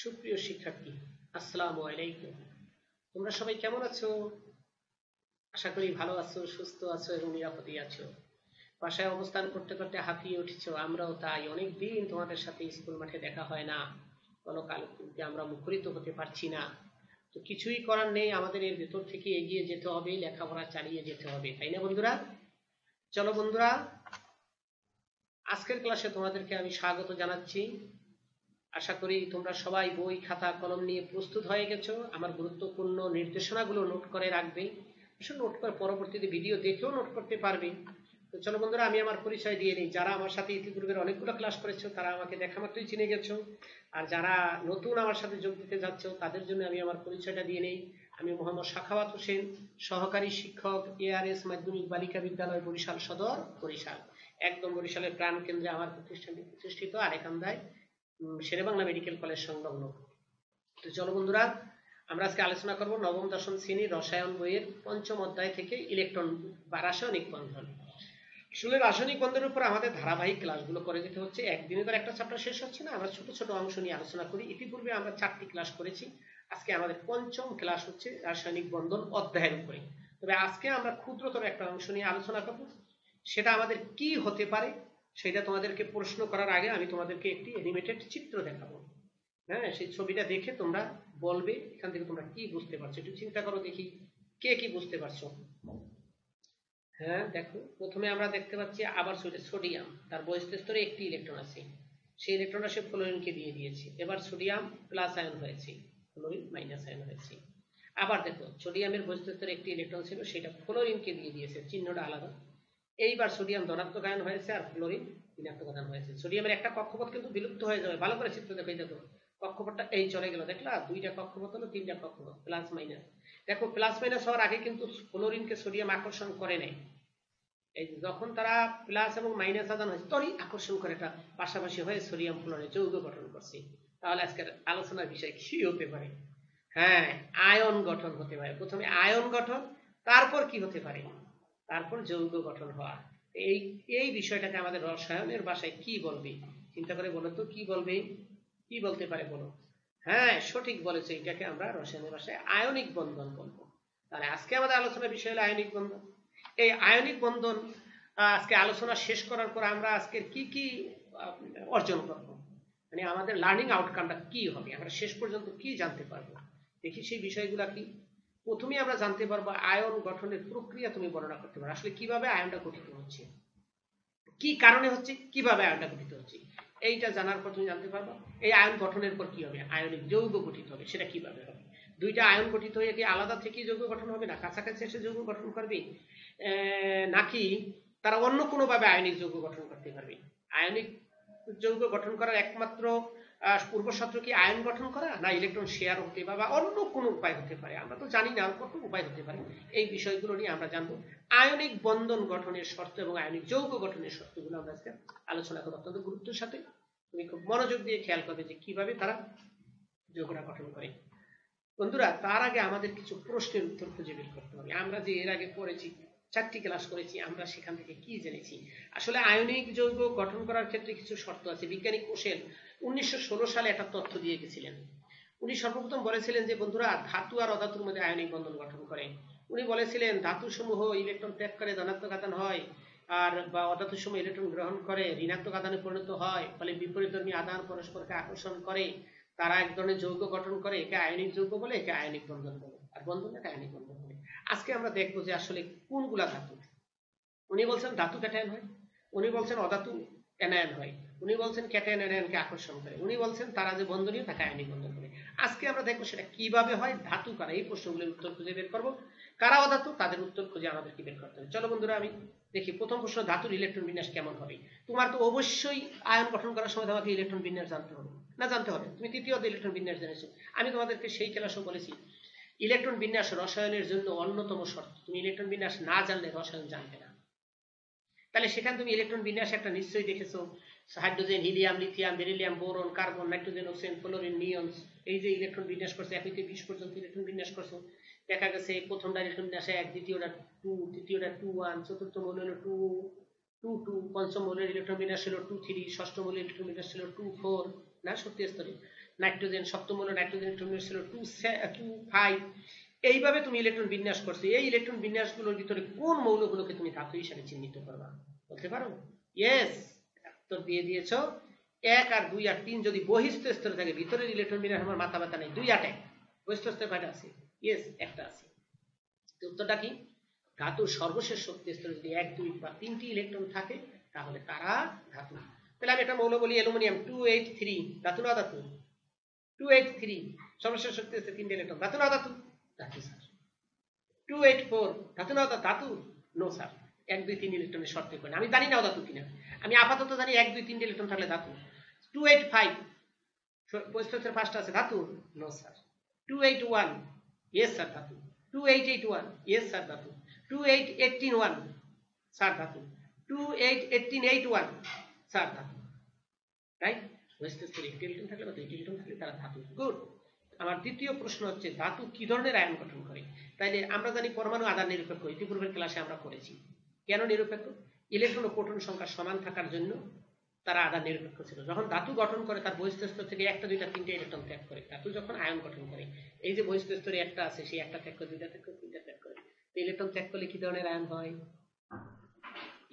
সুপ্রিয় শিক্ষার্থী, আসসালামু আলাইকুম। তোমরা সবাই কেমন আছো? আশা করি ভালো আছো, সুস্থ আছো এবং নিরাপদেই আছো। বাসায় অবস্থান করতে করতে হাঁপিয়ে উঠেছো, আমরাও তাই। অনেক দিন তোমাদের সাথে স্কুল মাঠে দেখা হয় না, কোনো কালকে আমরা মুখরিত হতে পারছি না। তো কিছুই করার নেই, আমাদের এর ভেতর থেকে এগিয়ে যেতে হবে, লেখাপড়া চালিয়ে যেতে হবে, তাই না বন্ধুরা? চলো বন্ধুরা, আজকের ক্লাসে তোমাদেরকে আমি স্বাগত জানাচ্ছি। আশা করি তোমরা সবাই বই খাতা কলম নিয়ে প্রস্তুত হয়ে গেছো। আমার গুরুত্বপূর্ণ নির্দেশনাগুলো নোট করে রাখবে, নোট করে পরবর্তীতে ভিডিও দেখেও নোট করতে পারবে। তো চলো বন্ধুরা, আমি আমার পরিচয় দিয়ে নিই। যারা আমার সাথে ইতিপূর্বের অনেকগুলো ক্লাস করেছো তারা আমাকে দেখা মাত্রই চিনে গেছো, আর যারা নতুন আমার সাথে যোগ দিতে যাচ্ছ তাদের জন্য আমি আমার পরিচয়টা দিয়ে নেই। আমি মোহাম্মদ সাখাওয়াত হোসেন, সহকারী শিক্ষক, ARS মাধ্যমিক বালিকা বিদ্যালয়, বরিশাল সদর, বরিশাল। একদম বরিশালের প্রাণ কেন্দ্রে আমার প্রতিষ্ঠানটি প্রতিষ্ঠিত, আরেকান্দায় শেরেবাংলা মেডিকেল কলেজ সংলগ্ন। তো চলো বন্ধুরা, আমরা আজকে আলোচনা করব নবম দশম শ্রেণীর রসায়ন বইয়ের পঞ্চম অধ্যায় থেকে ইলেকট্রন বা রাসায়নিক বন্ধন। আসলে রাসায়নিক বন্ধনের উপর আমাদের ধারাবাহিক ক্লাসগুলো করে যেতে হচ্ছে। একদিনে তো একটা চ্যাপ্টার শেষ হচ্ছে না, আমরা ছোট ছোট অংশ নিয়ে আলোচনা করি। ইতিপূর্বে আমরা 4টি ক্লাস করেছি, আজকে আমাদের পঞ্চম ক্লাস হচ্ছে রাসায়নিক বন্ধন অধ্যায়ের উপরে। তবে আজকে আমরা ক্ষুদ্রতর একটা অংশ নিয়ে আলোচনা করব, সেটা আমাদের কি হতে পারে সেটা তোমাদেরকে প্রশ্ন করার আগে আমি তোমাদেরকে একটি অ্যানিমেটেড চিত্র দেখাবো। হ্যাঁ, সেই ছবিটা দেখে তোমরা বলবে এখান থেকে তোমরা কি বুঝতে পারছো। একটু চিন্তা করো দেখি কে কি বুঝতে পারছো। হ্যাঁ দেখো, প্রথমে আমরা দেখতে পাচ্ছি আবার সোডিয়াম, তার বহিস্থ স্তরে একটি ইলেকট্রন আছে, সেই ইলেকট্রনটা সে ফ্লোরিনকে দিয়ে দিয়েছে। এবার সোডিয়াম প্লাস আয়ন হয়েছে, ফ্লোরিন মাইনাস আয়ন হয়েছে। আবার দেখো, সোডিয়ামের বহিস্থ স্তরে একটি ইলেকট্রন ছিল, সেটা ফ্লোরিনকে দিয়ে দিয়েছে, চিহ্নটা আলাদা। এইবার সোডিয়াম ধনাত্মক আয়ন হয়েছে আর ফ্লোরিন ঋণাত্মক আয়ন হয়েছে। সোডিয়ামের একটা কক্ষপথ কিন্তু বিলুপ্ত হয়ে যাবে। ভালো করে চিত্র দেখো, এই দেখো কক্ষপথটা এই চলে গেল, দেখলা? দুইটা কক্ষপথ হলো, তিনটা কক্ষপথ, প্লাস মাইনাস। দেখো প্লাস মাইনাস হওয়ার আগে কিন্তু ফ্লোরিনকে সোডিয়াম আকর্ষণ করে নেয়। এই যখন তারা প্লাস এবং মাইনাস আদান হয়েছে তখনই আকর্ষণ করে, এটা পাশাপাশি হয়ে সোডিয়াম ফ্লোরাইড যৌগ গঠন করছে। তাহলে আজকের আলোচনার বিষয় কি হতে পারে? হ্যাঁ, আয়ন গঠন হতে পারে। প্রথমে আয়ন গঠন, তারপর কি হতে পারে? তারপর যৌগ গঠন হওয়া। এই এই বিষয়টাকে আমাদের রসায়নের ভাষায় কি বলবে? চিন্তা করে বলো তো, কি বলবে? কি বলতে পারে বলো? হ্যাঁ, সঠিক বলেছে, এটাকে আমরা রসায়নের ভাষায় আয়নিক বন্ধন বলবো। তাহলে আজকে আমাদের আলোচনার বিষয় হলো আয়নিক বন্ধন। এই আয়নিক বন্ধন আজকে আলোচনা শেষ করার পর আমরা আজকে কি কি অর্জন করব, মানে আমাদের লার্নিং আউটকামটা কি হবে, আমরা শেষ পর্যন্ত কি জানতে পারবো, দেখি সেই বিষয়গুলো কি। প্রথমে আমরা জানতে পারবো আয়ন গঠনের প্রক্রিয়া। তুমি বর্ণনা করতে পারো আসলে কিভাবে আয়নটা গঠিত হচ্ছে, কি কারণে হচ্ছে, কিভাবে আয়নটা গঠিত হচ্ছে। এইটা জানার পর তুমি জানতে পারবো এই আয়ন গঠনের পর কি হবে, আয়নিক যৌগ গঠিত হবে, সেটা কিভাবে হবে। দুইটা আয়ন গঠিত হয়ে কি আলাদা থেকে যৌগ গঠন হবে, না কাছাকাছি এসে যৌগ গঠন করবে, নাকি তারা অন্য কোনোভাবে আয়নিক যৌগ গঠন করতে পারবে। আয়নিক যৌগ গঠন করার একমাত্র পূর্ব শর্ত কি আয়ন গঠন করা, না ইলেকট্রন শেয়ার হতে পারে, বা অন্য কোনো উপায় হতে পারে, আমরা তো জানি না কত উপায় হতে পারে। এই বিষয়গুলো নিয়ে আমরা জানবো। আয়নিক বন্ধন গঠনের শর্ত এবং আয়নিক যৌগ গঠনের শর্তগুলো আমরা আজকে আলোচনা করবো অত্যন্ত গুরুত্বের সাথে। তুমি খুব মনোযোগ দিয়ে খেয়াল করবে যে কিভাবে তারা যৌগটা গঠন করে। বন্ধুরা, তার আগে আমাদের কিছু প্রশ্নের উত্তর খুঁজে বের করতে হবে। আমরা যে এর আগে পড়েছি, 4টি ক্লাস করেছি, আমরা সেখান থেকে কি জেনেছি। আসলে আয়নিক যৌগ গঠন করার ক্ষেত্রে কিছু শর্ত আছে। বিজ্ঞানী কোশেল 1916 সালে একটা তথ্য দিয়ে গেছিলেন। উনি সর্বপ্রথম বলেছিলেন যে বন্ধুরা, ধাতু আর অধাতুর মধ্যে আয়নিক বন্ধন গঠন করে। উনি বলেছিলেন ধাতু সমূহ ইলেকট্রন ত্যাগ করে ধনাত্মক আধান হয়, আর বা অধাতু সমূহ ইলেকট্রন গ্রহণ করে ঋণাত্মক আধানে পরিণত হয়, ফলে বিপরীতধর্মী আধান পরস্পরকে আকর্ষণ করে, তারা এক ধরনের যৌগ গঠন করে। একে আয়নিক যৌগ বলে, একে আয়নিক বন্ধন বলে, আর বন্ধনকে আয়নিক বন্ধন বলে। আজকে আমরা দেখবো যে আসলে কোনগুলা ধাতু। উনি বলছেন ধাতু ক্যাটায়ন হয়, উনি বলছেন অধাতু অ্যানায়ন হয়, উনি বলছেন ক্যাটায়ন অ্যানায়নকে আকর্ষণ করে, উনি বলছেন তারা যে বন্ধনীয় তাকে আয়নিক বন্ধন করে। আজকে আমরা দেখবো সেটা কিভাবে হয়, ধাতু কারা, এই প্রশ্নগুলোর উত্তর খুঁজে বের করবো। কারা অধাতু তাদের উত্তর খুঁজে আমাদেরকে বের করতে হবে। চলো বন্ধুরা, আমি দেখি প্রথম প্রশ্ন, ধাতুর ইলেকট্রন বিন্যাস কেমন হবে। তোমার তো অবশ্যই আয়ন গঠন করার সময় তোমাকে ইলেকট্রন বিন্যাস জানতে হবে, না জানতে হবে? তুমি তৃতীয় ইলেকট্রন বিন্যাস জেনেছো, আমি তোমাদেরকে সেই ক্লাসও বলেছি ইলেকট্রন বিন্যাস রসায়নের জন্য অন্যতম শর্ত। তুমি ইলেকট্রন বিন্যাস না জানলে রসায়ন জানবে না। তাহলে সেখানে তুমি ইলেকট্রন বিন্যাস একটা নিশ্চয়ই দেখেছো, hydrogen, helium, lithium, beryllium, boron, carbon, nitrogen, oxygen, fluorine, neon, এই যে ইলেকট্রন বিন্যাস করছে 1 থেকে 20 পর্যন্ত ইলেকট্রন বিন্যাস করছো। দেখা গেছে প্রথমটা ইলেকট্রন বিন্যাসে 1, দ্বিতীয়টা 2, তৃতীয়টা 2 1, চতুর্থ মৌল হলো 2 2 2, পঞ্চম মৌলের ইলেকট্রন বিন্যাস ছিল 2 3, ষষ্ঠ মৌলের ইলেকট্রন বিন্যাস ছিল 2 4, না শক্তি স্তরে। নাইট্রোজেন সপ্তম মৌল নাইট্রোজেন ইলেকট্রন ছিল 2 5। এইভাবে তুমি ইলেকট্রন বিন্যাস করছো। এই ইলেকট্রন বিন্যাসগুলোর ভিতরে কোন মৌলগুলোকে তুমি ধাতু হিসাবে চিহ্নিত করবা বলতে পারো? ইয়েস, উত্তর দিয়ে দিয়েছো। 1 আর 2 আর 3 যদি বহিস্থ স্তরে থাকে, ভিতরের ইলেকট্রন বিন্যাস আমার মাথা ব্যথা নেই, 2 আর 1 বহিস্থ স্তরে কয়টা আছে? ইয়েস, একটা আছে। উত্তরটা কি? ধাতুর সর্বশেষ শক্তি স্তরে যদি 1 2 বা 3টি ইলেকট্রন থাকে তাহলে তারা ধাতু। তাহলে আমি একটা মৌল বলি অ্যালুমিনিয়াম 283, ধাতু না ধাতু? 283 সর্বশেষ শক্তি স্তরে 3টি ইলেকট্রন, ধাতু না ধাতু? ধাতু স্যার। 284 ধাতু না ধাতু? নো স্যার, 1 2 3 ইলেকট্রনের শর্তে করে। আমি জানি না ধাতু কিনা, আমি আপাতত জানি 1 2 3 ইলেকট্রন থাকলে ধাতু। 285 বহিস্থ পাঁচটা আছে, ধাতু? No sir. 281 ইয়েস স্যার ধাতু। 2881 ইয়েস স্যার ধাতু। 28181 স্যার ধাতু। 28181 স্যার ধাতু। রাইট, বহিস্থ স্তরে একটি ইলেকট্রন থাকলে বা 2টি ইলেকট্রন থাকলে তারা ধাতু। গুড। আমার দ্বিতীয় প্রশ্ন হচ্ছে ধাতু কি ধরনের আয়ন গঠন করে? তাইলে আমরা জানি পরমাণু আধান নিরপেক্ষ, ইতিপূর্বের ক্লাসে আমরা পড়েছি। কেন নিরপেক্ষ? ইলেকট্রন ও প্রোটন সংখ্যা সমান থাকার জন্য তারা আধান নিরপেক্ষ ছিল। যখন ধাতু গঠন করে তার বহিস্থ স্তর থেকে 1টা 2টা 3টে ইলেকট্রন ত্যাগ করে। ধাতু যখন আয়ন গঠন করে, এই যে বহিস্থ স্তরে 1টা আছে, সেই 1টা ত্যাগ করে, 2টা ত্যাগ করে, 3টা ত্যাগ করে। তো ইলেকট্রন ত্যাগ করলে কি ধরনের আয়ন হয়?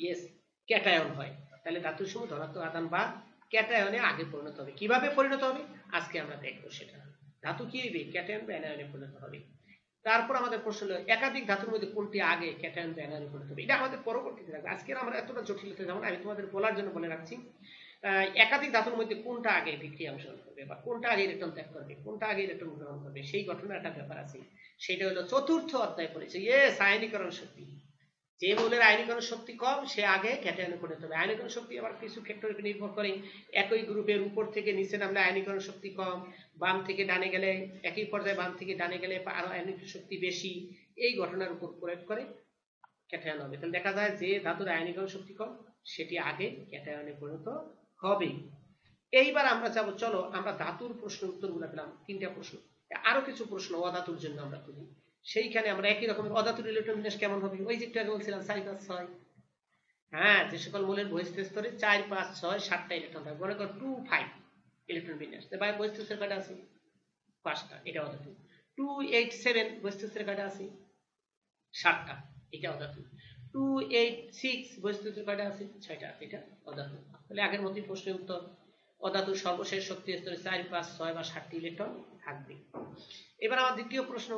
ইয়েস, ক্যাটায়ন হয়। তাহলে ধাতুর সমূহ ধনাত্মক আধান বা ক্যাটায়নে আগে পরিণত হবে। কিভাবে পরিণত হবে আজকে আমরা দেখবো সেটা। ধাতু কি হবে? ক্যাটায়ন বা অ্যানায়নে পরিণত হবে। তারপর আমাদের প্রশ্ন হলো একাধিক ধাতুর মধ্যে কোনটি আগে ক্যাটায়ন বা অ্যানায়নে পরিণত হবে? এটা আমাদের পরবর্তীতে থাকবে। আজকে আমরা এতটা জটিলতা যাব না, আমি তোমাদের বলার জন্য বলে রাখছি। একাধিক ধাতুর মধ্যে কোনটা আগে বিক্রিয়া অংশগ্রহণ করবে বা কোনটা আগে ইলেকট্রন ত্যাগ করবে, কোনটা আগে ইলেকট্রন গ্রহণ করবে, সেই গঠনের একটা ব্যাপার আছে। সেটা হলো চতুর্থ অধ্যায় পড়েছে। ইয়েস, আয়নীকরণ শক্তি। যে মৌলের আয়নীকরণ শক্তি কম সে আগে ক্যাটায়নে পরিণত হবে। আয়নীকরণ শক্তি আবার কিছু ক্ষেত্রের উপর নির্ভর করে। একই গ্রুপের উপর থেকে নিচে নামলে আয়নীকরণ শক্তি কম, বাম থেকে ডানে গেলে, একই পর্যায়ে বাম থেকে ডানে গেলে আরো আয়নীকরণ শক্তি বেশি। এই ঘটনার উপর প্রয়োগ করে ক্যাটায়ন হবে। তাহলে দেখা যায় যে ধাতুর আয়নীকরণ শক্তি কম সেটি আগে ক্যাটায়নে পরিণত হবে। এইবার আমরা যাব, চলো আমরা ধাতুর প্রশ্নের উত্তরগুলো পেলাম 3টা প্রশ্ন। আরো কিছু প্রশ্ন অধাতুর জন্য আমরা করি। সেইখানে আমরা একই রকমের অধাতুর ইলেকট্রন বিন্যাস কেমন হবে? ওই যে একটু আগে বলছিলাম 4 5 6। হ্যাঁ, যে সকল মৌলের বহিস্থ স্তরে 4 5 6 7টা ইলেকট্রন থাকে, মনে করো 2 5 ইলেকট্রন বিন্যাস। তো ভাই বহিস্থ স্তরে কয়টা আছে? 5টা, এটা অধাতু। 287 বহিস্থ স্তরে কয়টা আছে? 7টা, এটা অধাতু। 286 বহিস্থ স্তরে কয়টা আছে? 6টা, এটা অধাতু। তাহলে আগের মতই প্রশ্নের উত্তর, অধাতুর সর্বশেষ শক্তি স্তরে 4 5 6 বা 7টি ইলেকট্রন থাকবে। এবার আমার দ্বিতীয় প্রশ্ন,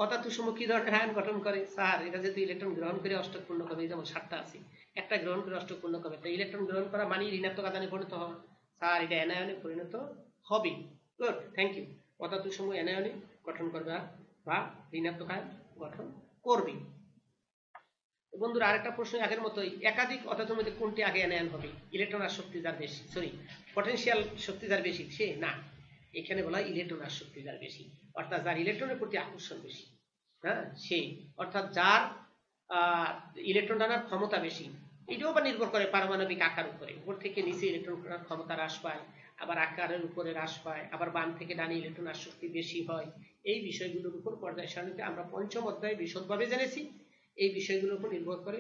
অধাতু সমূহ কি ধরনের আয়ন গঠন করে? স্যার এটা যেহেতু ইলেকট্রন গ্রহণ করে অষ্টক পূর্ণ করবে, যেমন 7টা আছে, একটা গ্রহণ করে অষ্টক পূর্ণ করবে, তো ইলেকট্রন গ্রহণ করা মানে ঋণাত্মক আধানে পরিণত হওয়া। স্যার এটা অ্যানায়নে পরিণত হবে। Good, thank you. অধাতু সমূহ অ্যানায়নে গঠন করবে বা ঋণাত্মক আয়ন গঠন করবে। বন্ধুরা আরেকটা প্রশ্ন আগের মতোই, একাধিক অধাতুর মধ্যে কোনটি আগে অ্যানায়ন হবে? ইলেকট্রন আর শক্তি যার বেশি, সরি পটেনশিয়াল শক্তি যার বেশি সে না, এখানে বলা হয় ইলেকট্রন আর শক্তি যার বেশি, অর্থাৎ যার ইলেকট্রনের প্রতি আকর্ষণ বেশি, হ্যাঁ সেই, অর্থাৎ যার ইলেকট্রন টানার ক্ষমতা বেশি। এটাও বা নির্ভর করে পারমাণবিক আকার উপরে, উপর থেকে নিচে ইলেকট্রন টানার ক্ষমতা হ্রাস পায়, আবার আকারের উপরে হ্রাস পায়, আবার বাম থেকে ডানে ইলেকট্রন আসক্তি বেশি হয়। এই বিষয়গুলোর উপর পর্যায় সারণীতে আমরা পঞ্চম অধ্যায়ে বিশদভাবে জেনেছি। এই বিষয়গুলোর উপর নির্ভর করে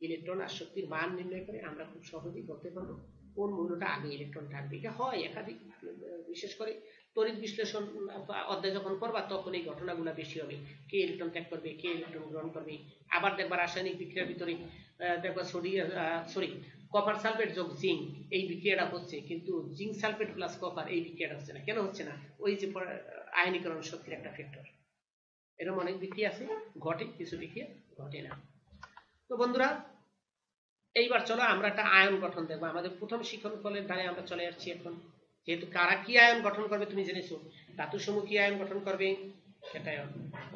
ইলেকট্রন আসক্তির মান নির্ণয় করে আমরা খুব সহজেই বলতে পারবো কোন মৌলটা আগে ইলেকট্রন থাকবে। এটা হয় একাধিক, বিশেষ করে তড়িৎ বিশ্লেষণ অধ্যায় যখন করবা তখন এই ঘটনাগুলো বেশি হবে, কে ইলেকট্রন ত্যাগ করবে, কে ইলেকট্রন গ্রহণ করবে। আবার দেখবা রাসায়নিক বিক্রিয়ার ভিতরে দেখবা কপার সালফেট যোগ জিঙ্ক এই বিক্রিয়াটা হচ্ছে, কিন্তু জিঙ্ক সালফেট প্লাস কপার এই বিক্রিয়াটা হচ্ছে না। কেন হচ্ছে না? ওই যে আয়নীকরণ শক্তির একটা ফ্যাক্টর। এরকম অনেক বিক্রিয়া আছে, ঘটে, কিছু বিক্রিয়া ঘটে না। তো বন্ধুরা এইবার চলো আমরা একটা আয়ন গঠন দেখবো। আমাদের প্রথম শিক্ষণ ফলের দ্বারে আমরা চলে যাচ্ছি এখন। যেহেতু কারা কি আয়ন গঠন করবে তুমি জেনেছো, ধাতু সমূহ কি আয়ন গঠন করবে? ক্যাটায়ন।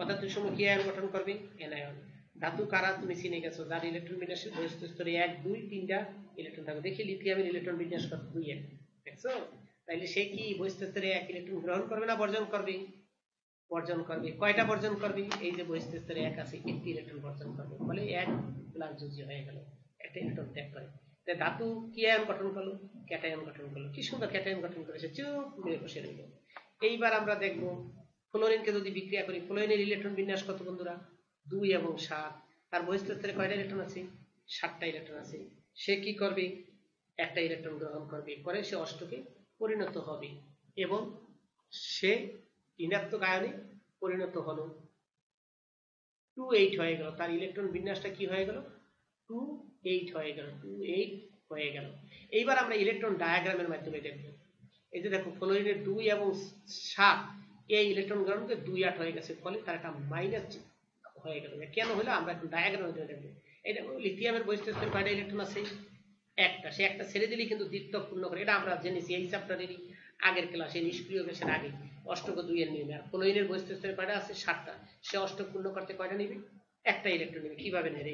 অধাতু সমূহ কি আয়ন গঠন করবে? অ্যানায়ন। ধাতু কারা তুমি চিনে গেছো, যার ইলেকট্রন বিন্যাসের বহিস্থ স্তরে 1 2 3টা ইলেকট্রন থাকবে। দেখি লিথিয়ামের ইলেকট্রন বিন্যাস কত? 2 1, দেখছো? তাইলে সে কি বহিস্থ স্তরে 1 ইলেকট্রন গ্রহণ করবে না বর্জন করবে? বর্জন করবে। কয়টা বর্জন করবে? এই যে বহিস্থ স্তরে 1 আছে, 1টি ইলেকট্রন বর্জন করবে, ফলে 1 প্লাস যুজি হয়ে গেল, একটা ইলেকট্রন ত্যাগ করে। তাই ধাতু কি আয়ন গঠন করলো? ক্যাটায়ন গঠন করলো। কি সুন্দর ক্যাটায়ন গঠন করেছে, চুপ মেরে বসে রইল। এইবার আমরা দেখবো ফ্লোরিনকে যদি বিক্রিয়া করি, ফ্লোরিনের ইলেকট্রন বিন্যাস কত বন্ধুরা? 2 এবং 7। তার বহিস্থ স্তরে কয়টা ইলেকট্রন আছে? 7টা ইলেকট্রন আছে। সে কি করবে? একটা ইলেকট্রন গ্রহণ করবে, পরে সে অষ্টকে পরিণত হবে। এবং সে ঋণাত্মক আয়নে পরিণত হলো। 2,8 হয়ে গেল, তার ইলেকট্রন বিন্যাসটা কি হয়ে গেল? 2,8 হয়ে গেল, 2,8 হয়ে গেল। এইবার আমরা ইলেকট্রন ডায়াগ্রামের মাধ্যমে দেখব। এই যে দেখো ফ্লোরিনের 2 এবং 7 এই ইলেকট্রন গ্রহণ করে 2,8 হয়ে গেছে, ফলে তার একটা মাইনাস হয়ে গেল। কেন হলো আমরা এখন ডায়াগ্রামের মাধ্যমে দেখব। এই দেখো লিথিয়ামের বৈশিষ্ট্য কয়টা ইলেকট্রন আছে? একটা। সে একটা ছেড়ে দিলেই কিন্তু দ্বিত্বক পূর্ণ করে, এটা আমরা জেনেছি এই চ্যাপ্টারেরই আগের ক্লাসে, নিষ্ক্রিয় গ্যাসের আগে অষ্টক 2 এর নিয়মে। আর ফ্লোরিনের বৈশিষ্ট্য কয়টা আছে? 7টা। সে অষ্টক পূর্ণ করতে কয়টা নেবে? একটা ইলেকট্রন নেবে। কিভাবে নেবে?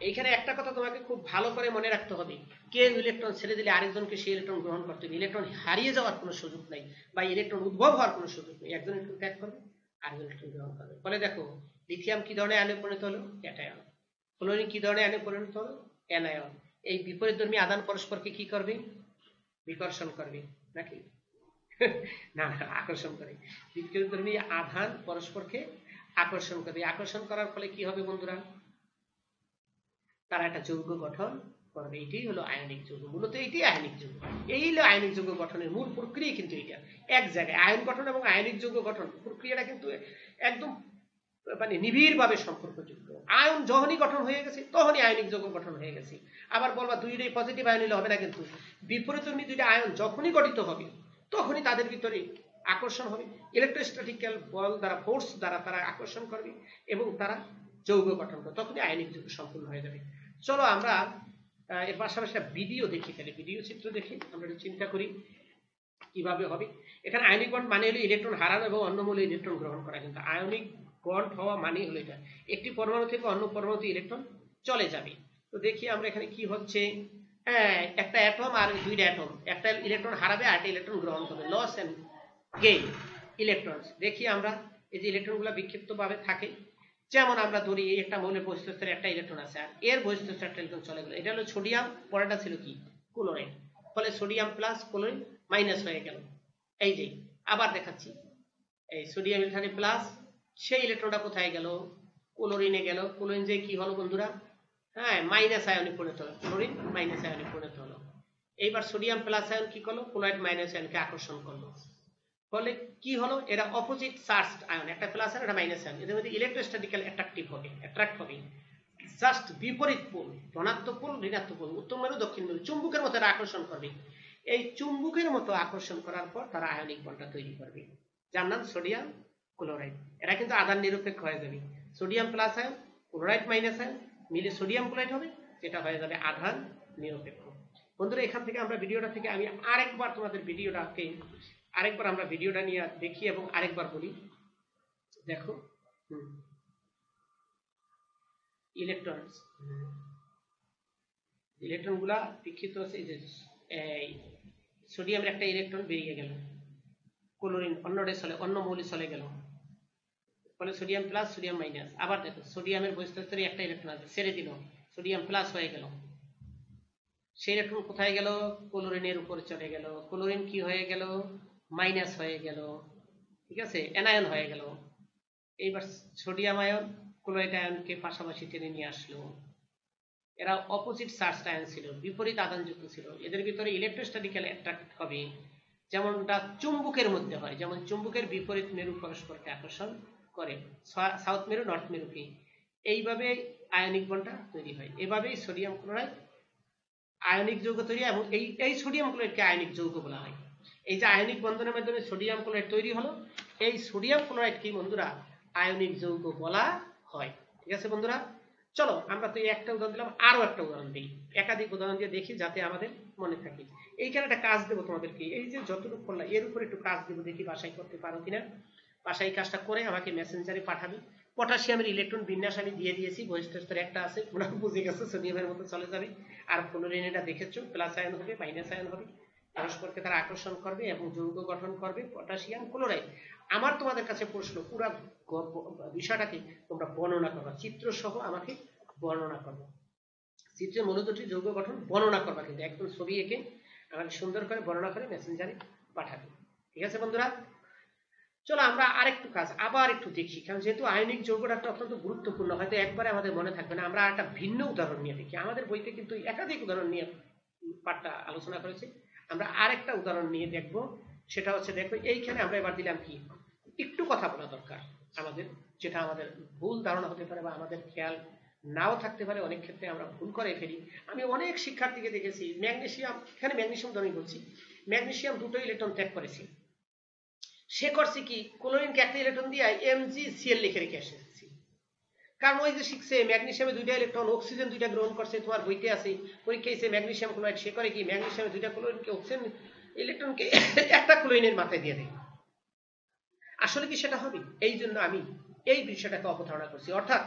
এইখানে একটা কথা তোমাকে খুব ভালো করে মনে রাখতে হবে, কেউ ইলেকট্রন ছেড়ে দিলে আরেকজনকে সেই ইলেকট্রন গ্রহণ করতে হবে। ইলেকট্রন হারিয়ে যাওয়ার কোনো সুযোগ নেই, বা ইলেকট্রন উদ্ভব হওয়ার কোনো সুযোগ নেই। একজন ইলেকট্রন ত্যাগ করবে, আরেকজন ইলেকট্রন গ্রহণ করবে। ফলে দেখো লিথিয়াম কি ধরনের আয়নে পরিণত হলো? ক্যাটায়ন। ফ্লোরিন কি ধরনের আয়নে পরিণত হলো? অ্যানায়ন। এই বিপরীতধর্মী আধান পরস্পরকে কি করবে? বিকর্ষণ করবে নাকি? না, আকর্ষণ করে। বিপরীতধর্মী আধান পরস্পরকে আকর্ষণ করবে। আকর্ষণ করার ফলে কি হবে বন্ধুরা? তারা একটা যৌগ গঠন করবে। এটাই হলো আয়নিক যৌগ। মূলত এটাই আয়নিক যৌগ। এই হলো আয়নিক যৌগ গঠনের মূল প্রক্রিয়া। কিন্তু এটা এক জায়গায় আয়ন গঠন এবং আয়নিক যৌগ গঠন প্রক্রিয়াটা কিন্তু একদম মানে নিবিড় ভাবে সম্পর্কযুক্ত। আয়ন যখনই গঠন হয়ে গেছে তখনই আয়নিক যৌগ গঠন হয়ে গেছে। আবার বলবা দুইটাই পজিটিভ আয়ন হলে হবে না, কিন্তু বিপরীতধর্মী দুইটা আয়ন যখনই গঠিত হবে তখনই তাদের ভিতরে আকর্ষণ হবে। ইলেকট্রোস্ট্যাটিক্যাল বল দ্বারা, ফোর্স দ্বারা তারা আকর্ষণ করবে এবং তারা যৌগ গঠন করবে, তখনই আয়নিক যৌগ সম্পূর্ণ হয়ে যাবে। চলো আমরা এর পাশাপাশি একটা ভিডিও দেখি, তাহলে ভিডিও চিত্র দেখি আমরা একটু চিন্তা করি কিভাবে হবে। এখানে আয়নিক বন্ড মানে হলো ইলেকট্রন হারানো এবং অন্য মূলে ইলেকট্রন গ্রহণ করা। কিন্তু আয়নিক বন্ড হওয়া মানে হলো এটা, একটি পরমাণু থেকে অন্য পরমাণুতে ইলেকট্রন চলে যাবে। তো দেখি আমরা এখানে কি হচ্ছে। হ্যাঁ, একটা অ্যাটম আর দুইটা অ্যাটম, একটা ইলেকট্রন হারাবে আর একটা ইলেকট্রন গ্রহণ করবে, লস এন্ড গেইন ইলেকট্রনস। দেখি আমরা এই যে ইলেকট্রনগুলো বিক্ষিপ্ত ভাবে থাকে, যেমন আমরা ধরি এই একটা মৌলের বৈশিষ্ট্যের একটা ইলেকট্রন আছে আর এর বৈশিষ্ট্যের একটা ইলেকট্রন চলে গেল। এটা হলো সোডিয়াম, পরেরটা ছিল কি? ক্লোরাইড। ফলে সোডিয়াম প্লাস ক্লোরিন মাইনাস হয়ে গেল। এই যে আবার দেখাচ্ছি, এই সোডিয়াম এখানে প্লাস, সেই ইলেকট্রনটা কোথায় গেল? ক্লোরিনে গেল। ক্লোরিন যে কি হলো বন্ধুরা? হ্যাঁ, মাইনাস আয়নে পরিণত হলো। ক্লোরিন মাইনাস আয়নে পরিণত হলো। এইবার সোডিয়াম প্লাস আয়ন কি করলো? ক্লোরাইড মাইনাস আয়নকে আকর্ষণ করলো। ফলে কি হলো? এরা অপোজিট চার্জড আয়ন, একটা প্লাস আয়ন একটা মাইনাস আয়ন, এদের মধ্যে ইলেকট্রোস্ট্যাটিক্যাল অ্যাট্রাক্টিভ হবে, অ্যাট্রাক্ট হবে। জাস্ট বিপরীত পোল, ধনাত্মক পোল ঋণাত্মক পোল, উত্তর মেরু দক্ষিণ মেরু, চুম্বকের মতো এরা আকর্ষণ করবে। এই চুম্বকের মতো আকর্ষণ করার পর তারা আয়নিক বন্ডটা তৈরি করবে, যার নাম সোডিয়াম ক্লোরাইড। এরা কিন্তু আধান নিরপেক্ষ হয়ে যাবে। Sodium plus ion, chloride minus ion মিলে সোডিয়াম ক্লোরাইড হবে, যেটা হয়ে যাবে আধান নিরপেক্ষ। বন্ধুরা, এখান থেকে আমরা ভিডিওটা থেকে আমি আরেকবার তোমাদের আরেকবার আমরা ভিডিওটা নিয়ে দেখি এবং আরেকবার বলি। দেখো ইলেকট্রন গুলা বিক্ষিপ্ত হচ্ছে। এই সোডিয়ামের একটা ইলেকট্রন বেরিয়ে গেল, ক্লোরিন অন্য মৌলে চলে গেল, ফলে সোডিয়াম প্লাস সোডিয়াম মাইনাস। আবার দেখো সোডিয়ামের বৈশিষ্ট্যের একটা ইলেকট্রন আছে, ছেড়ে দিল, সোডিয়াম প্লাস হয়ে গেল। সেই ইলেকট্রন কোথায় গেল? ক্লোরিনের উপরে চলে গেল। ক্লোরিন কি হয়ে গেল? মাইনাস হয়ে গেল, ঠিক আছে, অ্যানায়ন হয়ে গেল। এইবার সোডিয়াম আয়ন ক্লোরাইড আয়নকে পাশাপাশি টেনে নিয়ে আসলো। এরা অপোজিট চার্জ আয়ন ছিল, বিপরীত আধানযুক্ত ছিল। এদের ভিতরে ইলেকট্রোস্ট্যাটিক্যাল অ্যাট্রাক্ট হবে, যেমনটা চুম্বকের মধ্যে হয়, যেমন চুম্বকের বিপরীত মেরু পরস্পরকে আকর্ষণ করে, সাউথ মেরু নর্থ মেরুকে। এইভাবে আয়নিক বন্ডটা তৈরি হয়। এভাবেই সোডিয়াম ক্লোরাইড আয়নিক যৌগ তৈরি হয় এবং এই সোডিয়াম ক্লোরাইডকে আয়নিক যৌগ বলা হয়। এই যে আয়নিক বন্ধনের মাধ্যমে সোডিয়াম ক্লোরাইড তৈরি হলো, এই সোডিয়াম ক্লোরাইড কি বন্ধুরা? আয়নিক যৌগ বলা হয়। ঠিক আছে বন্ধুরা, চলো আমরা তো একটা উদাহরণ দিলাম, আরো একটা উদাহরণ দিই, একাধিক উদাহরণ দিয়ে দেখি যাতে আমাদের মনে থাকে। এইখানে একটা কাজ দেবো তোমাদেরকে, এই যে যতটুকু করলাম এর উপর একটু কাজ দেবো, দেখি বাসায় করতে পারো কিনা। বাসায় কাজটা করে আমাকে মেসেঞ্জারে পাঠাবি। পটাশিয়ামের ইলেকট্রন বিন্যাস আমি দিয়ে দিয়েছি, বৈশিষ্ট্যের একটা আছে, তোমরা বুঝে গেছো, সোডিয়ামের মতো চলে যাবে। আর ফ্লোরিনটা দেখেছো, প্লাস আয়ন হবে মাইনাস আয়ন হবে, পরস্পরকে তারা আকর্ষণ করবে এবং যৌগ গঠন করবে, পটাশিয়াম ক্লোরাইড। আমার তোমাদের কাছে প্রশ্ন, পুরো বিষয়টাকে তোমরা বর্ণনা করবা, চিত্র সহ আমাকে বর্ণনা করবো। চিত্রে মূলদটি যৌগ গঠন বর্ণনা করবা, কিন্তু একদম ছবি এঁকে আমাকে সুন্দর করে বর্ণনা করে মেসেঞ্জারে পাঠাবে। ঠিক আছে বন্ধুরা, চলো আমরা আরেকটু কাজ আবার একটু দেখি, কারণ যেহেতু আয়নিক যৌগটা একটা অত্যন্ত গুরুত্বপূর্ণ, হয়তো একবারে আমাদের মনে থাকবে না। আমরা একটা ভিন্ন উদাহরণ নিয়ে দেখি, আমাদের বইতে কিন্তু একাধিক উদাহরণ নিয়ে পাঠটা আলোচনা করেছি। আমরা আরেকটা উদাহরণ নিয়ে দেখব, সেটা হচ্ছে দেখো এইখানে আমরা এবার দিলাম কি, একটু কথা বলা দরকার আমাদের, যেটা আমাদের ভুল ধারণা হতে পারে বা আমাদের খেয়াল নাও থাকতে পারে, অনেক ক্ষেত্রে আমরা ভুল করে ফেলি। আমি অনেক শিক্ষার্থীকে দেখেছি ম্যাগনেসিয়াম, এখানে ম্যাগনেসিয়াম ধরে বলছি, ম্যাগনেসিয়াম দুটো ইলেকট্রন ত্যাগ করেছে, সে করছে কি ক্লোরিনকে একটা ইলেকট্রন দিয়ে MgCl লিখে রেখে এসেছি। কারণ ওই যে শিখছে ম্যাগনেসিয়ামে দুইটা ইলেকট্রন, অক্সিজেন দুইটা গ্রহণ করছে, তোমার বইতে আছে পরীক্ষা এসে ম্যাগনেসিয়াম ক্লোরাইড, সে করে কি ম্যাগনেসিয়ামে দুইটা ক্লোরিনকে অক্সিজেন ইলেকট্রনকে একটা ক্লোরিনের মাথায় দিয়ে দেয়। আসলে কি সেটা হবে? এই জন্য আমি এই বিষয়টাকে অবতারণা করছি। অর্থাৎ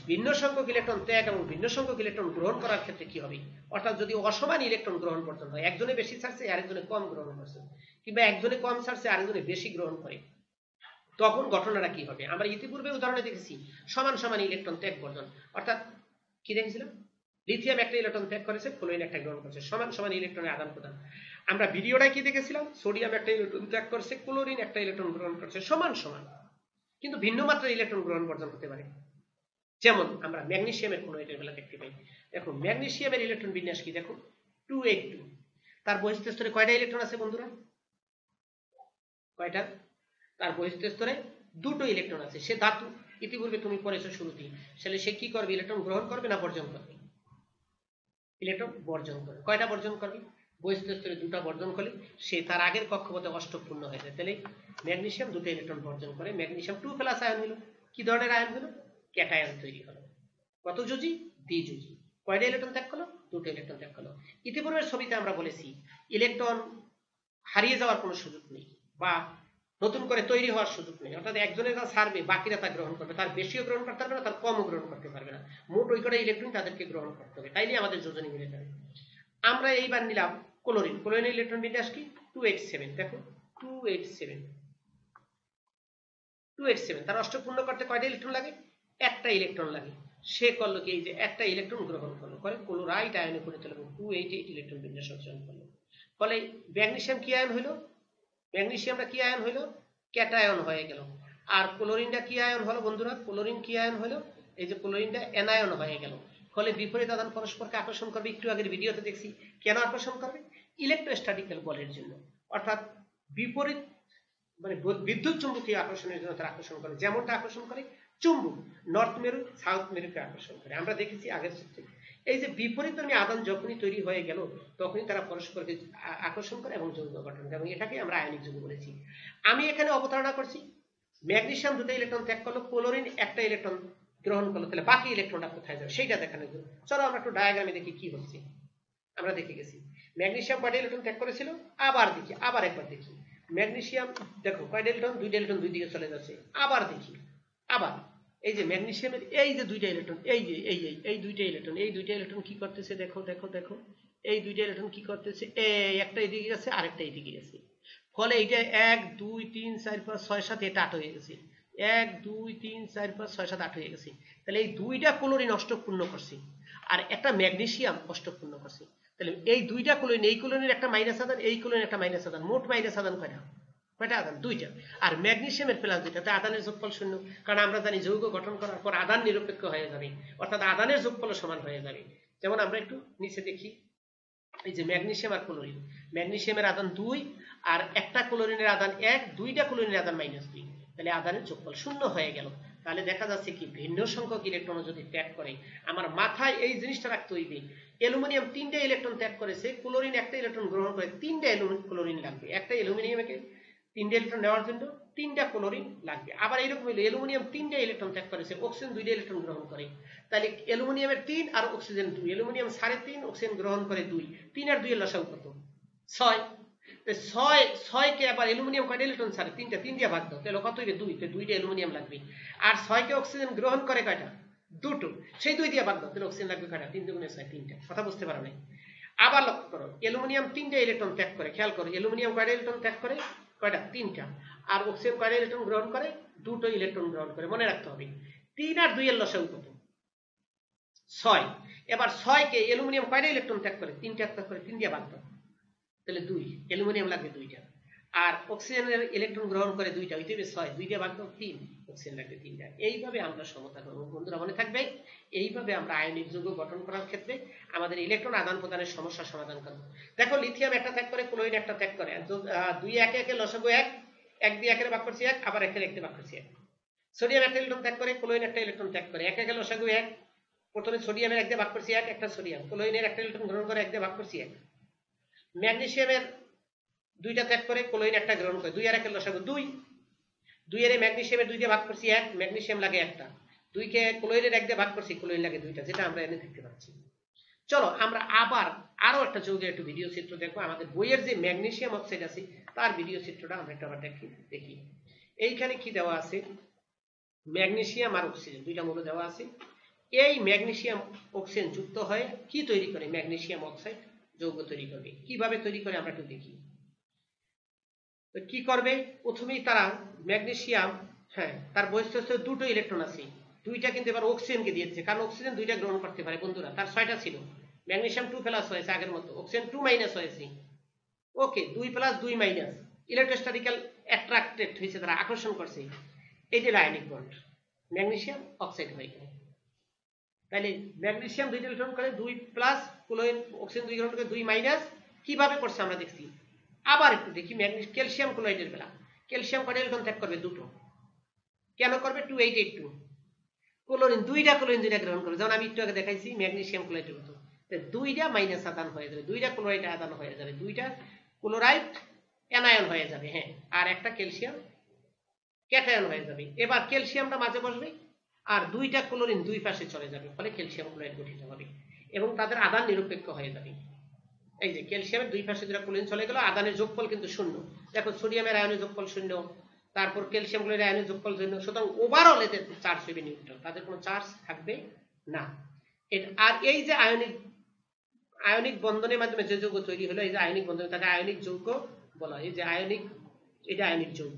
ভিন্ন সংখ্যক ইলেকট্রন ত্যাগ এবং ভিন্ন সংখ্যক ইলেকট্রন গ্রহণ করার ক্ষেত্রে কি হবে, অর্থাৎ যদি অসমান ইলেকট্রন গ্রহণ করতে হয়, একজনে বেশি ছাড়ছে আরেকজনে কম গ্রহণ করছে, কিংবা একজনে কম ছাড়ছে আরেকজনে বেশি গ্রহণ করে, তখন ঘটনাটা কি হবে? আমরা ইতিপূর্বে উদাহরণে দেখেছি সমান সমান ইলেকট্রন ত্যাগ বর্জন। অর্থাৎ কি দেখেছিলাম, লিথিয়াম একটা ইলেকট্রন ত্যাগ করেছে, ফ্লোরিন একটা গ্রহণ করেছে, সমান সমান ইলেকট্রনের আদান প্রদান। আমরা ভিডিওটা কি দেখেছিলাম, সোডিয়াম একটা ইলেকট্রন ত্যাগ করেছে, ক্লোরিন একটা ইলেকট্রন গ্রহণ করেছে, সমান সমান, কিন্তু ভিন্ন মাত্রার ইলেকট্রন গ্রহণ বর্জন হতে পারে। যেমন আমরা ম্যাগনেসিয়ামের ক্লোরাইডের বেলা দেখতে পাই, দেখো ম্যাগনেসিয়ামের ইলেকট্রন বিন্যাস কি, দেখো 282, তার বহিস্থ স্তরে কয়টা ইলেকট্রন আছে বন্ধুরা? কয়টা? তার বহিস্থ স্তরে দুটো ইলেকট্রন আছে। সে ধাতু, ইতিপূর্বে তুমি পড়েছো শুরুতেই, তাহলে সে কি করবে, ইলেকট্রন গ্রহণ করবে না বর্জন করবে? ইলেকট্রন বর্জন করবে। কয়টা বর্জন করবে? বহিস্থ স্তরে দুটা বর্জন করলে সে তার আগের কক্ষপথে অষ্টপূর্ণ হয়ে যায়। তাহলে ম্যাগনেসিয়াম দুটো ইলেকট্রন বর্জন করে, ম্যাগনেসিয়াম 2+ আয়ন হলো। কি ধরনের আয়ন হলো? ক্যাটায়ন তৈরি হলো। কত যোজি? দ্বিযোজি। কয়টা ইলেকট্রন ত্যাগ করলো? দুটো ইলেকট্রন ত্যাগ করলো। ইতিপূর্বের ছবিতে আমরা বলেছি ইলেকট্রন হারিয়ে যাওয়ার কোনো সুযোগ নেই বা নতুন করে তৈরি হওয়ার সুযোগ নেই। অর্থাৎ একজনের যা ছাড়বে বাকিরা তা গ্রহণ করবে, তার বেশিও গ্রহণ করতে পারবে না, তার কমও গ্রহণ করতে পারবে না, মোট ওই কটা ইলেকট্রন তাদেরকে গ্রহণ করতে হবে, তাইলে আমাদের যোজনী মিলে যাবে। আমরা এইবার নিলাম ক্লোরিন। ক্লোরিনের ইলেকট্রন বিন্যাস কি? 287। দেখো 287, তার অষ্টপূর্ণ করতে কয়টা ইলেকট্রন লাগে? একটা ইলেকট্রন লাগে। সে করলো কি, এই যে একটা ইলেকট্রন গ্রহণ করলো, করে ক্লোরাইড আয়নে পরিণত হলো, 288 ইলেকট্রন বিন্যাস অর্জন করলো। ফলে ম্যাগনেসিয়াম কি আয়ন হইল? ম্যাগনেসিয়ামটা কি আয়ন হইল? ক্যাটায়ন হয়ে গেল। আর ক্লোরিনটা কি আয়ন হলো বন্ধুরা? ক্লোরিন কি আয়ন হলো? এই যে ক্লোরিনটা অ্যানায়ন হয়ে গেল। ফলে বিপরীত আধান পরস্পরকে আকর্ষণ করবে। একটু আগের ভিডিওতে দেখছি কেন আকর্ষণ করবে? ইলেকট্রোস্ট্যাটিক্যাল বলের জন্য। অর্থাৎ বিপরীত মানে বিদ্যুৎ চুম্বকীয় আকর্ষণের জন্য তারা আকর্ষণ করে। যেমনটা আকর্ষণ করে চুম্বক নর্থ মেরু সাউথ মেরুকে আকর্ষণ করে। আমরা দেখেছি আগের সূত্রে, এই যে বিপরীতধর্মী আধান যখনই তৈরি হয়ে গেল তখনই তারা পরস্পরকে আকর্ষণ করে এবং যৌগ গঠন করে, এবং এটাকে আমরা আয়নিক যৌগ বলেছি। আমি এখানে অবতারণা করছি ম্যাগনেসিয়াম দুটো ইলেকট্রন ত্যাগ করলো, ক্লোরিন একটা ইলেকট্রন গ্রহণ করলো, তাহলে বাকি ইলেকট্রনটা কোথায় যাবে সেইটা দেখানোর জন্য। চলো আমরা একটু ডায়াগ্রামে দেখি কি হচ্ছে। আমরা দেখে গেছি ম্যাগনেসিয়াম কয়টা ইলেকট্রন ত্যাগ করেছিল, আবার দেখি, আবার একবার দেখি। ম্যাগনেসিয়াম দেখো কয়টা ইলেকট্রন? দুইটা ইলেকট্রন দুই দিকে চলে যাচ্ছে। আবার দেখি, আবার এই যে ম্যাগনেসিয়ামের এই যে দুইটা ইলেকট্রন, এই দুইটা ইলেকট্রন কি করতেছে? দেখো দেখো দেখো, এই দুইটা ইলেকট্রন কি করতেছে? একটা এদিকে গেছে, আরেকটা এদিকে গেছে। ফলে এইটা 1 2 3 4 5 6 7 এটা 8 হয়ে গেছে। 1 2 3 4 5 6 7 8 হয়ে গেছে। তাহলে এই দুইটা ক্লোরিন অষ্টপূর্ণ করছে আর একটা ম্যাগনেসিয়াম অষ্টপূর্ণ করছে। তাহলে এই দুইটা ক্লোরিন, এই ক্লোরিনের একটা মাইনাস আধান, এই ক্লোরিনের একটা মাইনাস আধান, মোট মাইনাস আধান কয়টা? কয়টা আধান? দুইটা। আর ম্যাগনেসিয়ামের প্লাস দুইটা, তাই আধানের যোগফল শূন্য। কারণ আমরা জানি যৌগ গঠন করার পর আধান নিরপেক্ষ হয়ে যাবে, অর্থাৎ আধানের যোগফল সমান হয়ে যাবে। যেমন আমরা একটু নিচে দেখি, এই যে ম্যাগনেসিয়াম আর ক্লোরিন, ম্যাগনেসিয়ামের আধান 2 আর একটা ক্লোরিনের আধান 1, দুইটা ক্লোরিনের আধান -2, তাহলে আধানের যোগফল শূন্য হয়ে গেল। তাহলে দেখা যাচ্ছে কি ভিন্ন সংখ্যক ইলেকট্রন যদি ত্যাগ করে, আমার মাথায় এই জিনিসটা রাখতে হইবে, অ্যালুমিনিয়াম 3টা ইলেকট্রন ত্যাগ করেছে, ক্লোরিন একটা ইলেকট্রন গ্রহণ করে, 3টা ক্লোরিন লাগবে। একটা অ্যালুমিনিয়ামকে 3টা ইলেকট্রন নেওয়ার জন্য 3টা ক্লোরিন লাগবে। আবার এইরকম হইলো অ্যালুমিনিয়াম 3টা ইলেকট্রন ত্যাগ করেছে, অক্সিজেন 2টা ইলেকট্রন গ্রহণ করে, তাহলে অ্যালুমিনিয়ামের 3 আর অক্সিজেন 2, অ্যালুমিনিয়াম 3.5, অক্সিজেন গ্রহণ করে 2, 3 আর 2 এর লসাগু কত? 6। তো 6 কে আবার অ্যালুমিনিয়াম কয়টা ইলেকট্রন ছাড়ে? 3টা, 3 দিয়ে ভাগ দাও, তাহলে কত হইবে? 2, তো 2টা অ্যালুমিনিয়াম লাগবে। আর 6 কে অক্সিজেন গ্রহণ করে কয়টা? 2টো, সেই 2 দিয়ে ভাগ দাও, তাহলে অক্সিজেন লাগবে কয়টা? 3 দুগুণে 6, 3টা। কথা বুঝতে পারো নাই? আবার লক্ষ্য করো, অ্যালুমিনিয়াম 3টা ইলেকট্রন ত্যাগ করে, খেয়াল করো অ্যালুমিনিয়াম কয়টা ইলেকট্রন ত্যাগ করে? কয়টা? 3টা। আর অক্সিজেন কয়টা ইলেকট্রন গ্রহণ করে? 2টো ইলেকট্রন গ্রহণ করে। মনে রাখতে হবে 3 আর 2 এর লসাগু কত? 6। এবার 6 কে অ্যালুমিনিয়াম কয়টা ইলেকট্রন ত্যাগ করে? 3টা ত্যাগ করে, 3 দিয়ে ভাগ দাও, তাহলে 2, অ্যালুমিনিয়াম লাগবে 2টা। আর অক্সিজেনের ইলেকট্রন গ্রহণ করে দুইটা, হইতে হবে 6, 2 দিয়ে ভাগ দাও 3, অক্সিজেন লাগবে 3টা। এইভাবে আমরা সমতা করব বন্ধুরা, মনে থাকবে। এইভাবে আমরা আয়নিক যৌগ গঠন করার ক্ষেত্রে আমাদের ইলেকট্রন আদান প্রদানের সমস্যা সমাধান করব। দেখো লিথিয়াম একটা ত্যাগ করে, ক্লোরিন একটা ত্যাগ করে, 2 একে একে লসাগু 1, 1 দিয়ে একের ভাগ করছি 1, আবার একের একটি ভাগ করছি 1। সোডিয়াম একটা ইলেকট্রন ত্যাগ করে, ক্লোরিন একটা ইলেকট্রন ত্যাগ করে, একে একে লসাগু 1, প্রথমে সোডিয়ামের 1 দিয়ে ভাগ করছি 1, একটা সোডিয়াম, ক্লোরিনের একটা ইলেকট্রন গ্রহণ করে 1 দিয়ে ভাগ করছি 1। ম্যাগনেসিয়ামের 2টা ত্যাগ করে, ক্লোরিন একটা গ্রহণ করে, 2 আর 1 এর লসাগু 2, 2 এর ম্যাগনেসিয়ামের 2 দিয়ে ভাগ করছি 1, ম্যাগনেসিয়াম লাগে একটা, 2 কে ক্লোরিনের 1 দিয়ে ভাগ করছি, ক্লোরিন লাগে 2টা, যেটা আমরা এনে দেখতে পাচ্ছি। চলো আমরা আবার আরো একটা যৌগের একটু ভিডিও চিত্র দেখবো। আমাদের বইয়ের যে ম্যাগনেসিয়াম অক্সাইড আছে তার ভিডিও চিত্রটা আমরা একটু আবার দেখি। এইখানে কি দেওয়া আছে, ম্যাগনেসিয়াম আর অক্সিজেন 2টা মৌল দেওয়া আছে। এই ম্যাগনেসিয়াম অক্সিজেন যুক্ত হয়ে কি তৈরি করে, ম্যাগনেসিয়াম অক্সাইড যৌগ তৈরি করবে। কিভাবে তৈরি করে আমরা একটু দেখি। তো কি করবে, প্রথমেই তারা ম্যাগনেসিয়াম, হ্যাঁ তার বহিঃস্থ 2টো ইলেকট্রন আছে, 2টা কিন্তু এবার অক্সিজেনকে দিয়েছে, কারণ অক্সিজেন 2টা গ্রহণ করতে পারে বন্ধুরা, তার 6টা ছিল। ম্যাগনেসিয়াম 2 প্লাস হয়েছে আগের মতো, অক্সিজেন 2 মাইনাস হয়েছে। ওকে, 2 প্লাস 2 মাইনাস, ইলেকট্রোস্ট্যাটিক্যাল অ্যাট্রাক্টেড হয়েছে, তারা আকর্ষণ করছে, এই যে আয়নিক বন্ড, ম্যাগনেসিয়াম অক্সাইড হয়ে গেল। তাহলে ম্যাগনেসিয়াম 2টা ইলেকট্রন করে 2 প্লাস, ক্লোরিন অক্সিজেন 2 গ্রহণ করে 2 মাইনাস। কিভাবে করছে আমরা দেখছি। আবার একটু দেখি ক্যালসিয়াম ক্লোরাইডের বেলা, ক্যালসিয়াম কয়টা ইলেকট্রন ত্যাগ করবে, 2টো। কেন করবে, 2882। ক্লোরিন 2টা, ক্লোরিন 2টা গ্রহণ করবে, যেমন আমি একটু আগে দেখাইছি ম্যাগনেসিয়াম ক্লোরাইডের মতো। 2টা মাইনাস আদান হয়ে যাবে, 2টা ক্লোরাইড আদান হয়ে যাবে, 2টা ক্লোরাইড অ্যানায়ন হয়ে যাবে, হ্যাঁ, আর একটা ক্যালসিয়াম ক্যাটায়ন হয়ে যাবে। এবার ক্যালসিয়ামটা মাঝে বসবে আর 2টা ক্লোরিন 2 পাশে চলে যাবে, ফলে ক্যালসিয়াম ক্লোরাইড গঠিত হবে এবং তাদের আদান নিরপেক্ষ হয়ে যাবে। এই যে ক্যালসিয়ামের 2 পাশে যেটা ক্লোরিন চলে গেল, আদানের যোগফল কিন্তু 0। দেখো সোডিয়ামের আয়নের যোগফল 0, তারপর ক্যালসিয়াম ক্লোরাইড আয়নের যোগফল 0, সুতরাং ওভারঅল এদের চার্জ হবে নিউট্রাল, তাদের কোনো চার্জ থাকবে না। আর এই যে আয়নিক বন্ধনের মাধ্যমে যে যৌগ তৈরি হলো, এই যে আয়নিক বন্ধন, তাকে আয়নিক যৌগ বলা হয়। এই যে আয়নিক, এটা আয়নিক যৌগ,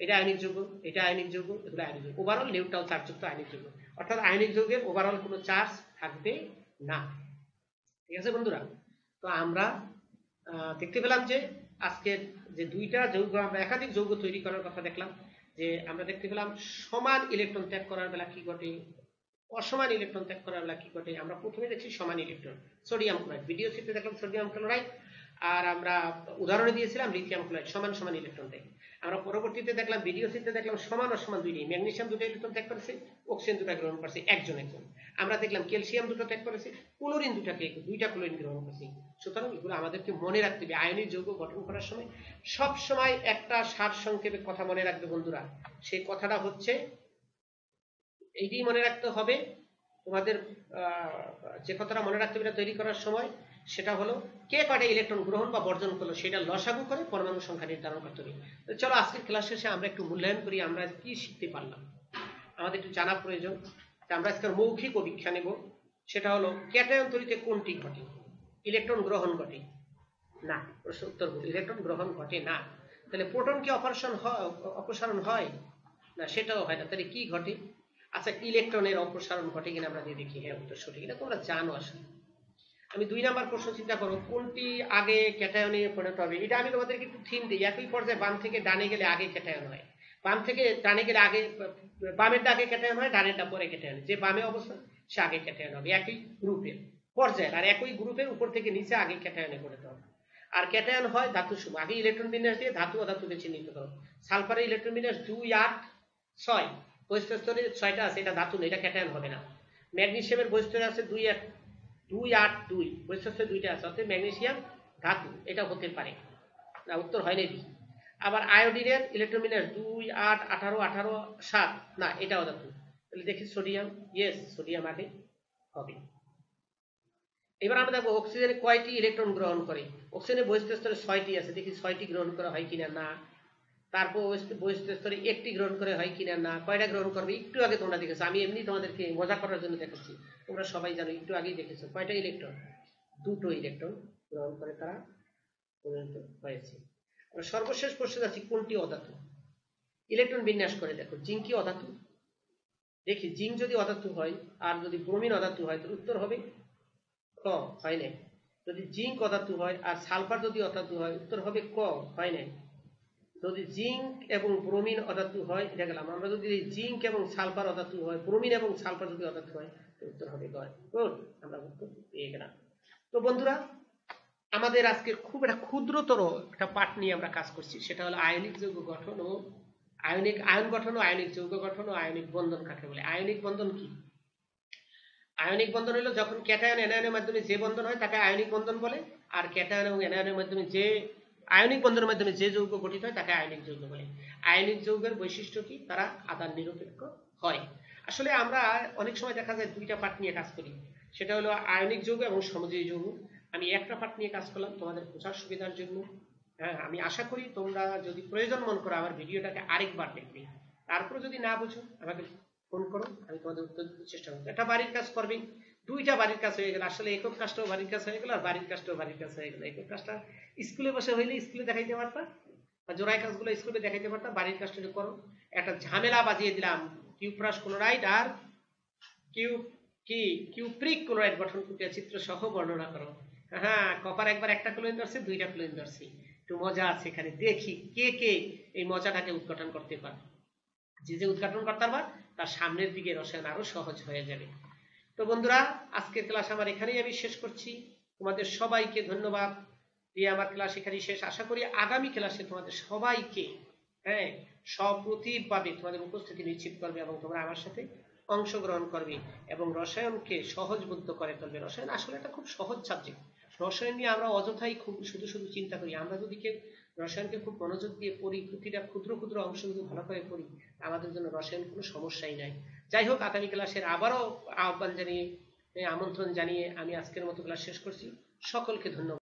এটা আয়নিক যৌগ, এটা আয়নিক যৌগ, এগুলো আয়নিক যৌগ, ওভারঅল নিউট্রাল চার্জযুক্ত আয়নিক যৌগ। অর্থাৎ আয়নিক যৌগের ওভারঅল কোনো চার্জ থাকবে না। ঠিক আছে বন্ধুরা, তো আমরা দেখতে পেলাম যে আজকের যে 2টা যৌগ, আমরা একাধিক যৌগ তৈরি করার কথা দেখলাম, যে আমরা দেখতে পেলাম সমান ইলেকট্রন ত্যাগ করার বেলা কি ঘটে, অসমান ইলেকট্রন ত্যাগ করার বেলা কি ঘটে। আমরা প্রথমে দেখছি সমান ইলেকট্রন, সোডিয়াম ক্লোরাইড, ভিডিও চিত্রে দেখলাম সোডিয়াম ক্লোরাইড, আর আমরা উদাহরণে দিয়েছিলাম লিথিয়াম ক্লোরাইড সমান সমান ইলেকট্রন দেয়। আমরা পরবর্তীতে দেখলাম ভিডিও চিত্রে দেখলাম সমান অসমান 2টি, ম্যাগনেসিয়াম 2টা ইলেকট্রন ত্যাগ করেছে, অক্সিজেন 2টা গ্রহণ করেছে একজন। আমরা দেখলাম ক্যালসিয়াম 2টা ত্যাগ করেছে, ক্লোরিন 2টা ক্লোরিন গ্রহণ করেছে। সুতরাং এগুলো আমাদেরকে মনে রাখতে হবে। আয়নিক যৌগ গঠন করার সময় সব সময় একটা সার সংক্ষেপে কথা মনে রাখবে বন্ধুরা, সেই কথাটা হচ্ছে এইটাই মনে রাখতে হবে তোমাদের। যে কথাটা মনে রাখতে হবে তৈরি করার সময়, সেটা হলো কে কয়টা ইলেকট্রন গ্রহণ বা বর্জন করলো সেটা লসাগু করে পরমাণু সংখ্যা নির্ধারণ করতে হবে। তো চলো আজকের ক্লাস শেষে আমরা একটু মূল্যায়ন করি, আমরা কি শিখতে পারলাম। আমাদের একটু জানা প্রয়োজন। আমরা আজকের মৌখিক অভিক্ষা নেব, সেটা হলো ক্যাটায়ন তৈরিতে কোনটি ঘটে, ইলেকট্রন গ্রহণ ঘটে না। প্রশ্ন উত্তর বলি, ইলেকট্রন গ্রহণ ঘটে না। তাহলে প্রোটন কি অপসারণ হয় না, সেটাও হয় না। তাহলে কি ঘটে, আচ্ছা ইলেকট্রনের অপসারণ ঘটে কিনা আমরা দিয়ে দেখি। হ্যাঁ, উত্তর সঠিক, এটা তোমরা জানো আসলে। আমি 2 নাম্বার প্রশ্ন চিন্তা করো, কোনটি আগে ক্যাটায়নে পরিণত হবে। এটা আমি তোমাদেরকে একটু থিম দিই, একই পর্যায়ে বাম থেকে ডানে গেলে আগে ক্যাটায়ন হয়, বাম থেকে ডানে গেলে আগে, বামেরটা আগে ক্যাটায়ন হয়, ডানেরটা পরে ক্যাটায়ন। যে বামে অবস্থান সে আগে ক্যাটায়ন হবে, একই গ্রুপের পর্যায়ে, আর একই গ্রুপের উপর থেকে নিচে আগে ক্যাটায়নে পরিণত হবে। আর ক্যাটায়ন হয় ধাতু সমূহ, আগে ইলেকট্রন বিন্যাস দিয়ে ধাতু অধাতুকে চিহ্নিত করো। সালফারের ইলেকট্রন বিন্যাস 2, 8, 6, বহিস্থ স্তরে 6টা আছে, এটা ধাতু না, এটা ক্যাটায়ন হবে না। ম্যাগনেসিয়ামের বহিস্থ আছে 2, 8, 2, বহিস্থ স্তরে 2টা আছে, অর্থাৎ ম্যাগনেসিয়াম ধাতু, এটা হতে পারে না। উত্তর হয় না। আবার আয়োডিনের ইলেকট্রন বিন্যাস 2, 8, 18, 18, 7, না, এটাও ধাতু। তাহলে দেখি সোডিয়াম, ইয়েস সোডিয়াম আগে হবে। এবার আমরা দেখবো অক্সিজেনে কয়টি ইলেকট্রন গ্রহণ করে। অক্সিজেনের বহিস্থ স্তরে 6টি আছে, দেখি 6টি গ্রহণ করা হয় কিনা না। তারপর বহিস্থ স্তরে 1টি গ্রহণ করে হয় কিনা না। কয়টা গ্রহণ করবে একটু আগে তোমরা দেখেছো, আমি এমনি তোমাদেরকে মজা করার জন্য দেখাচ্ছি, তোমরা সবাই জানো, একটু আগেই দেখেছো। কয়টা ইলেকট্রন, 2টো ইলেকট্রন গ্রহণ করে তারা পরিণত হয়েছে। আমরা সর্বশেষ প্রশ্ন যাচ্ছি, কোনটি অধাতু। ইলেকট্রন বিন্যাস করে দেখো, জিঙ্ক কি অধাতু, দেখি জিঙ্ক যদি অধাতু হয় আর যদি ব্রোমিন অধাতু হয়, তাহলে উত্তর হবে ক, হয় নাই। যদি জিঙ্ক অধাতু হয় আর সালফার যদি অধাতু হয়, উত্তর হবে ক, হয় নাই। যদি জিঙ্ক এবং ব্রোমিন অধাতু হয়, এটা গেলাম। আমরা যদি জিঙ্ক এবং সালফার অধাতু হয়, ব্রোমিন এবং সালফার যদি অধাতু হয়, তো উত্তর হবে গ। গুড, আমরা উত্তর পেয়ে গেলাম। তো বন্ধুরা, আমাদের আজকে খুব একটা ক্ষুদ্রতর একটা পার্ট নিয়ে আমরা কাজ করছি, সেটা হলো আয়নিক যৌগ গঠন ও আয়ন গঠন ও আয়নিক যৌগ গঠন ও আয়নিক বন্ধন কাকে বলে। আয়নিক বন্ধন কি? আয়নিক বন্ধন হলো যখন ক্যাটায়ন অ্যানায়নের মাধ্যমে যে বন্ধন হয় তাকে আয়নিক বন্ধন বলে, আর ক্যাটায়ন এবং অ্যানায়নের মাধ্যমে যে আয়নিক বন্ধনের মাধ্যমে যে যৌগ গঠিত হয় তাকে আয়নিক যৌগ বলে। আয়নিক যৌগের বৈশিষ্ট্য কি? তারা আধান নিরপেক্ষ হয়। আসলে আমরা অনেক সময় দেখা যায় দুইটা পার্ট নিয়ে কাজ করি, সেটা হলো আয়নিক যৌগ এবং সমযোজী যৌগ। আমি একটা পার্ট নিয়ে কাজ করলাম তোমাদের বোঝার সুবিধার জন্য। হ্যাঁ, আমি আশা করি তোমরা যদি প্রয়োজন মনে করো আমার ভিডিওটাকে আরেকবার দেখবে, তারপরে যদি না বুঝো আমাকে ফোন করো, আমি তোমাদের উত্তর দিতে চেষ্টা করবো। একটা বাড়ির কাজ করবে, দুইটা বাড়ির কাজ হয়ে গেল। আসলে একক কাজটাও বাড়ির কাজ হয়ে গেল, আর বাড়ির কাজটাও বাড়ির কাজ হয়ে গেল। একক কাজটা স্কুলে বসে হইলে স্কুলে দেখাইতে পারতা, বা জোড়াই কাজগুলো স্কুলে দেখাইতে পারতা। বাড়ির কাজটা করো। একটা ঝামেলা বাজিয়ে দিলাম, কিউপ্রাস ক্লোরাইড আর কিউপ্রিক ক্লোরাইড গঠন প্রক্রিয়া চিত্র সহ বর্ণনা করো। হ্যাঁ, কপার একবার একটা ক্লোরিন ধরছে, দুইটা ক্লোরিন ধরছে। একটু মজা আছে এখানে, দেখি কে কে এই মজাটাকে উদ্ঘাটন করতে পারে। যে উদ্ঘাটন করতে পারবা তার সামনের দিকে রসায়ন আরো সহজ হয়ে যাবে। তো বন্ধুরা, আজকের ক্লাস আমার এখানেই আমি শেষ করছি। তোমাদের সবাইকে ধন্যবাদ দিয়ে আমার ক্লাস এখানেই শেষ। আশা করি আগামী ক্লাসে তোমাদের সবাইকে সপ্রতিভভাবে তোমাদের উপস্থিতি নিশ্চিত করবে এবং তোমরা আমার সাথে অংশগ্রহণ করবে এবং রসায়নকে সহজবোধ্য করে তুলবে। রসায়ন আসলে একটা খুব সহজ সাবজেক্ট। রসায়ন নিয়ে আমরা অযথাই খুব শুধু শুধু চিন্তা করি। আমরা যদি কেউ রসায়নকে খুব মনোযোগ দিয়ে পড়ি, প্রতিটা ক্ষুদ্র ক্ষুদ্র অংশ যদি ভালো করে পড়ি, আমাদের জন্য রসায়ন কোনো সমস্যাই নাই। যাই হোক, আগামী ক্লাসের আবারও আহ্বান জানিয়ে, আমন্ত্রণ জানিয়ে আমি আজকের মতো ক্লাস শেষ করছি। সকলকে ধন্যবাদ।